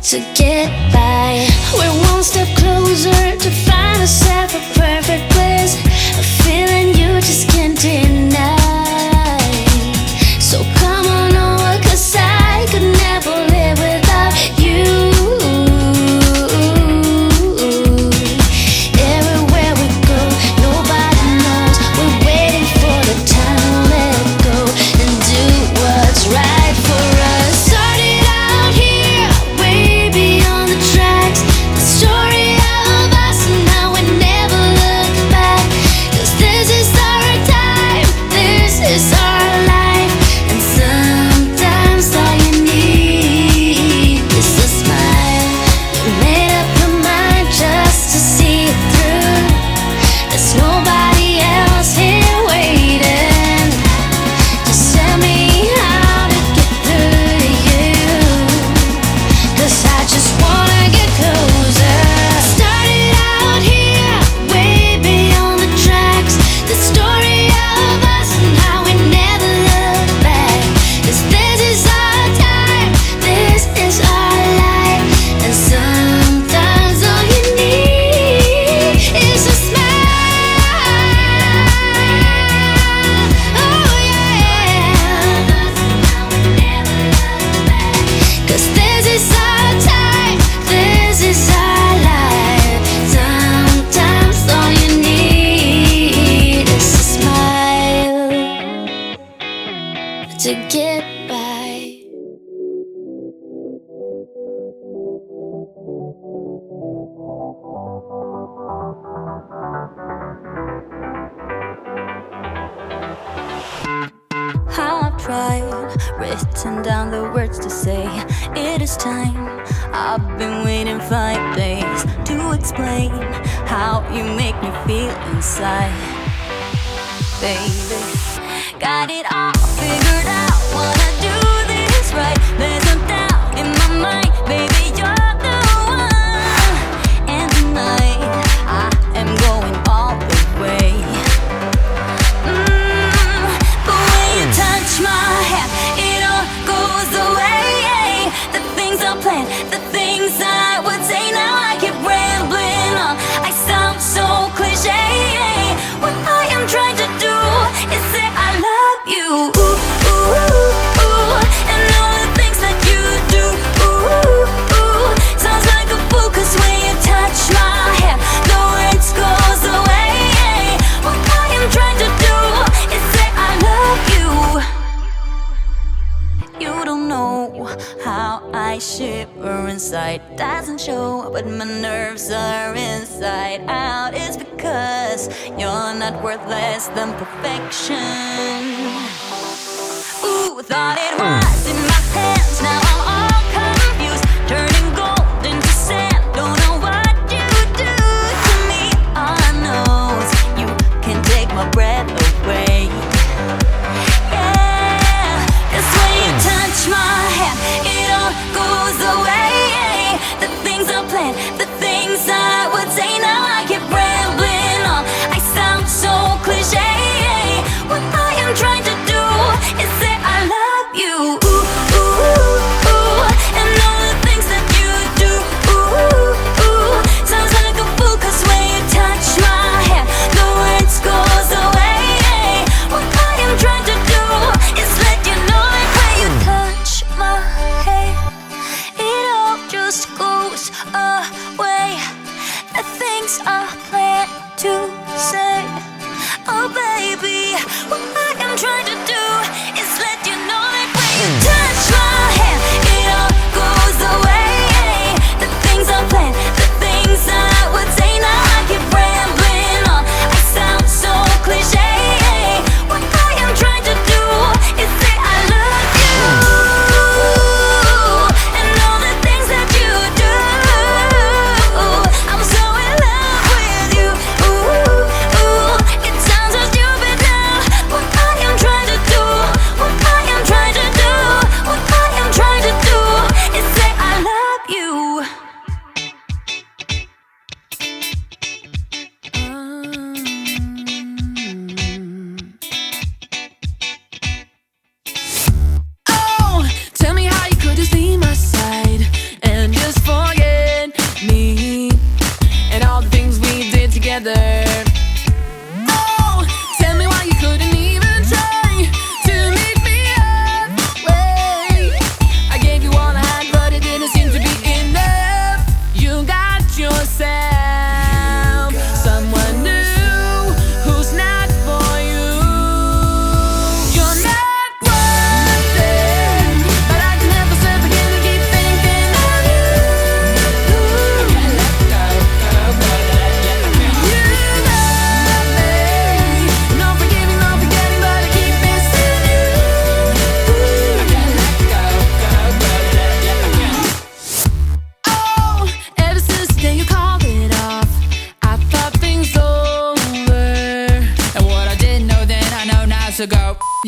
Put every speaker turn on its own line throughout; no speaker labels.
to get by. We're one step closer to find ourselves a perfect place, a feeling you just can't deny. So come on over, 'cause I could never live without you. Everywhere we go, nobody knows. We're waiting for the time to let go and do what's right for us. Started out here, way beyond the tracks. The story of us, and now we never look back. 'Cause this is our time, this is our life. And sometimes all you need is a smile. You made up your mind just to see it through. There's nobody else here waiting. Just tell me how to get through to you, 'cause I just wanna get closer. Started out here, way beyond the tracks. The story of us and how we never look back. 'Cause this is our time, this is our life. And sometimes all you need is a smile. Oh yeah. 'Cause this is our time, this is our life. Sometimes all you need is a smile to get by.
How I've tried, written down the words to say it is time. I've been waiting 5 days to explain how you make me feel inside. Baby, got it all figured out, wanna do this right. There's no doubt in my mind, baby, you're the one. And tonight, I am going all the way. The way you touch my hand, it all goes away. The things I planned, the things I would say, now I keep rambling on. I sound so cliche. What I am trying to do is say I love you. Ooh, ooh, ooh, ooh. And all the things that you do. Ooh, ooh, ooh. Sounds like a fool, 'cause when you touch my hand, the words goes away. What I am trying to do is say I love you. You don't know how I shiver inside. Doesn't show, but my nerves are inside out. It's because you're not worth less than perfection. Ooh, thought it was in my hands, now I'm all confused. Turning gold into sand, don't know what you do to me. All I know is you can take my breath away. Yeah, 'cause when you touch my hand, it all goes away. The things I planned, the things I would say, now I keep rambling on. I sound so cliche. What I am trying to do is say I love you. Ooh, ooh, ooh, ooh.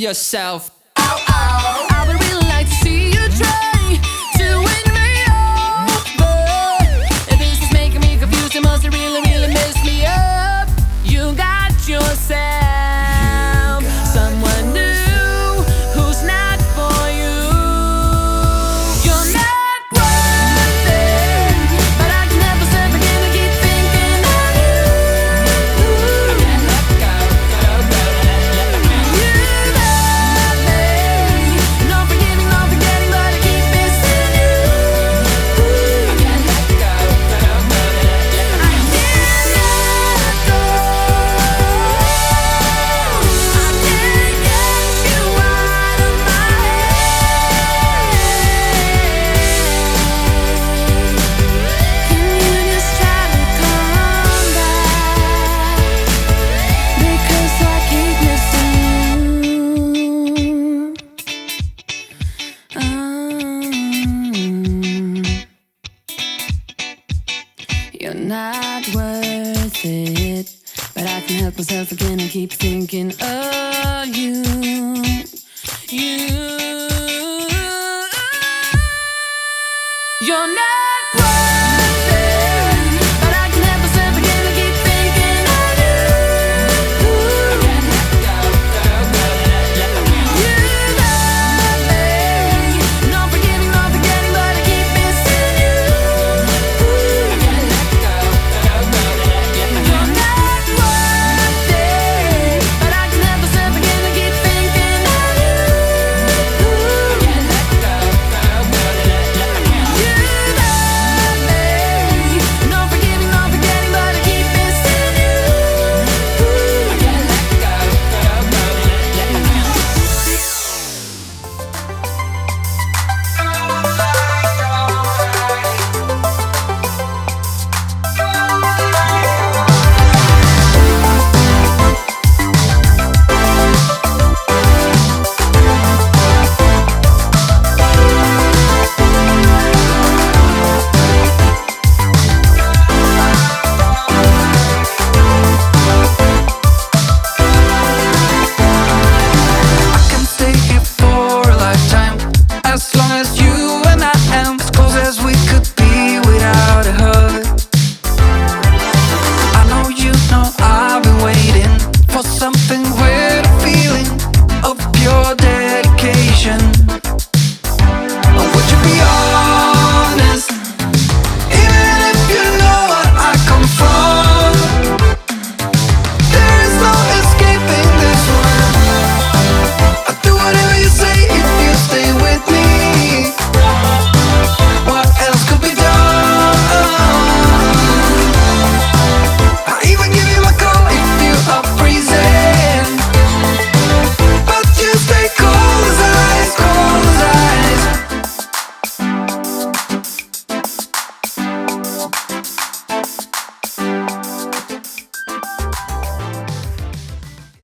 yourself.
I would really like to see you try to win me over. If this is making me confused, it must have really, really messed me up. You got yourself someone new who's not for you. You're not worth it, but I can help myself again to keep thinking of you. I can't let go. You love me, no forgiving, no forgetting, but I keep missing you. I can't let go. I can't let go. I can't get you out of my head. Can you just try to come back? Because I keep missing you. You're not worth it, but I can help myself again and keep thinking of you. You're not